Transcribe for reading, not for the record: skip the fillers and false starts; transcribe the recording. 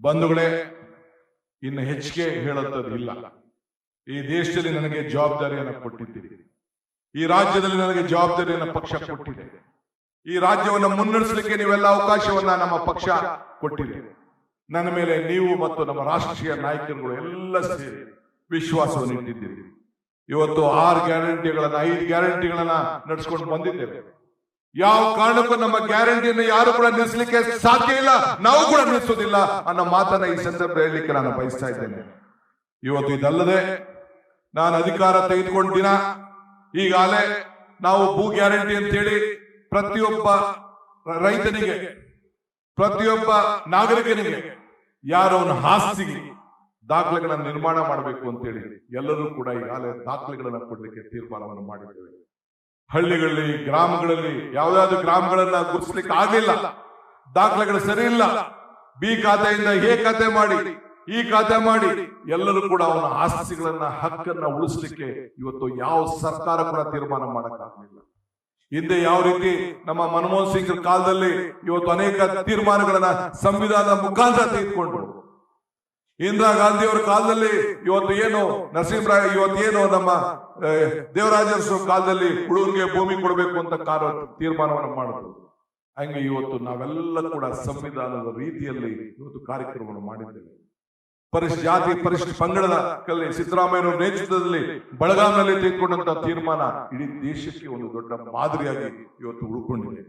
ಬಂಧುಗಳೇ, ಇನ್ನು ಹೆಚ್ಚಿಗೆ ಹೇಳುತ್ತದಿಲ್ಲ. ಈ ದೇಶದಲ್ಲಿ ನನಗೆ ಜವಾಬ್ದಾರಿಯನ್ನು ಕೊಟ್ಟಿದ್ದೀರಿ. ಈ ರಾಜ್ಯದಲ್ಲಿ ನನಗೆ ಜವಾಬ್ದಾರಿಯನ್ನು ಪಕ್ಷ ಕೊಟ್ಟಿದೆ. ಈ ರಾಜ್ಯವನ್ನು ಮುನ್ನಡೆಸಲಿಕ್ಕೆ ನೀವೆಲ್ಲ ಅವಕಾಶವನ್ನ ನಮ್ಮ ಪಕ್ಷ ಕೊಟ್ಟಿದೆ. ನನ್ನ ಮೇಲೆ ನೀವು ಮತ್ತು ನಮ್ಮ ರಾಷ್ಟ್ರೀಯ ನಾಯಕರುಗಳು ಎಲ್ಲ ಸೇರಿ ವಿಶ್ವಾಸವನ್ನು ಇಟ್ಟಿದ್ದೀರಿ. ಇವತ್ತು 6 ಗ್ಯಾರಂಟಿಗಳನ್ನ 5 ಗ್ಯಾರಂಟಿಗಳನ್ನ ನಡೆಸ್ಕೊಂಡು ಬಂದಿದ್ದೇವೆ. ಯಾವ ಕಾರಣಕ್ಕೂ ನಮ್ಮ ಗ್ಯಾರಂಟಿಯನ್ನು ಯಾರು ಕೂಡ ನಿಲ್ಲಿಸಲಿಕ್ಕೆ ಸಾಧ್ಯ ಇಲ್ಲ, ನಾವು ಕೂಡ ನಿಲ್ಲಿಸೋದಿಲ್ಲ ಅನ್ನೋ ಮಾತನ್ನ ಈ ಸಂದರ್ಭ ಹೇಳಲಿಕ್ಕೆ ನಾನು ಬಯಸ್ತಾ ಇದ್ದೇನೆ. ಇವತ್ತು ಇದಲ್ಲದೆ ನಾನು ಅಧಿಕಾರ ತೆಗೆದುಕೊಂಡ ದಿನ ಈಗಾಗಲೇ ನಾವು ಭೂ ಗ್ಯಾರಂಟಿ ಅಂತ ಹೇಳಿ ಪ್ರತಿಯೊಬ್ಬ ರೈತನಿಗೆ, ಪ್ರತಿಯೊಬ್ಬ ನಾಗರಿಕನಿಗೆ, ಯಾರವನ ಆಸ್ತಿಗೆ ದಾಖಲೆಗಳನ್ನ ನಿರ್ಮಾಣ ಮಾಡಬೇಕು ಅಂತೇಳಿ ಎಲ್ಲರೂ ಕೂಡ ಈಗಾಗಲೇ ದಾಖಲೆಗಳನ್ನ ಕೊಡ್ಲಿಕ್ಕೆ ತೀರ್ಮಾನವನ್ನು ಮಾಡಿದ್ದೇವೆ. ಹಳ್ಳಿಗಳಲ್ಲಿ, ಗ್ರಾಮಗಳಲ್ಲಿ ಯಾವ್ದಾದ್ರು ಗ್ರಾಮಗಳನ್ನ ಗುರುತಿಸ್ಲಿಕ್ಕೆ ಆಗಲಿಲ್ಲ, ದಾಖಲೆಗಳು ಸರಿ ಇಲ್ಲ, ಬಿ ಖಾತೆಯಿಂದ ಎ ಖಾತೆ ಮಾಡಿ, ಈ ಖಾತೆ ಮಾಡಿ, ಎಲ್ಲರೂ ಕೂಡ ಅವನ ಆಸ್ತಿಗಳನ್ನ ಹಕ್ಕನ್ನ ಉಳಿಸ್ಲಿಕ್ಕೆ ಇವತ್ತು ಯಾವ ಸರ್ಕಾರ ಕೂಡ ತೀರ್ಮಾನ ಮಾಡಕ್ಕಾಗಲಿಲ್ಲ. ಹಿಂದೆ ಯಾವ ರೀತಿ ನಮ್ಮ ಮನಮೋಹನ್ ಸಿಂಗ್ ಕಾಲದಲ್ಲಿ ಇವತ್ತು ಅನೇಕ ತೀರ್ಮಾನಗಳನ್ನ ಸಂವಿಧಾನದ ಮುಖಾಂತರ ತೆಗೆದುಕೊಂಡ್ರು. ಇಂದಿರಾ ಗಾಂಧಿ ಅವರ ಕಾಲದಲ್ಲಿ ಇವತ್ತು ಏನು ನರಸಿಂಹರಾಯ, ಇವತ್ತು ಏನು ನಮ್ಮ ದೇವರಾಜ ಕಾಲದಲ್ಲಿ ಹುಡುಗರಿಗೆ ಭೂಮಿ ಕೊಡಬೇಕು ಅಂತ ತೀರ್ಮಾನವನ್ನು ಮಾಡಿದ್ರು. ಹಂಗೆ ಇವತ್ತು ನಾವೆಲ್ಲ ಕೂಡ ಸಂವಿಧಾನದ ರೀತಿಯಲ್ಲಿ ಇವತ್ತು ಕಾರ್ಯಕ್ರಮವನ್ನು ಮಾಡಿದ್ದೇವೆ. ಪರಿಶಿಷ್ಟ ಜಾತಿ, ಪರಿಶಿಷ್ಟ ಪಂಗಡದ ಸಿದ್ದರಾಮಯ್ಯ ನೇತೃತ್ವದಲ್ಲಿ ಬೆಳಗಾವಿನಲ್ಲಿ ತೆಗೆದುಕೊಂಡಂತ ತೀರ್ಮಾನ ಇಡೀ ದೇಶಕ್ಕೆ ಒಂದು ದೊಡ್ಡ ಮಾದರಿಯಾಗಿ ಇವತ್ತು ಉಳ್ಕೊಂಡಿದೆ.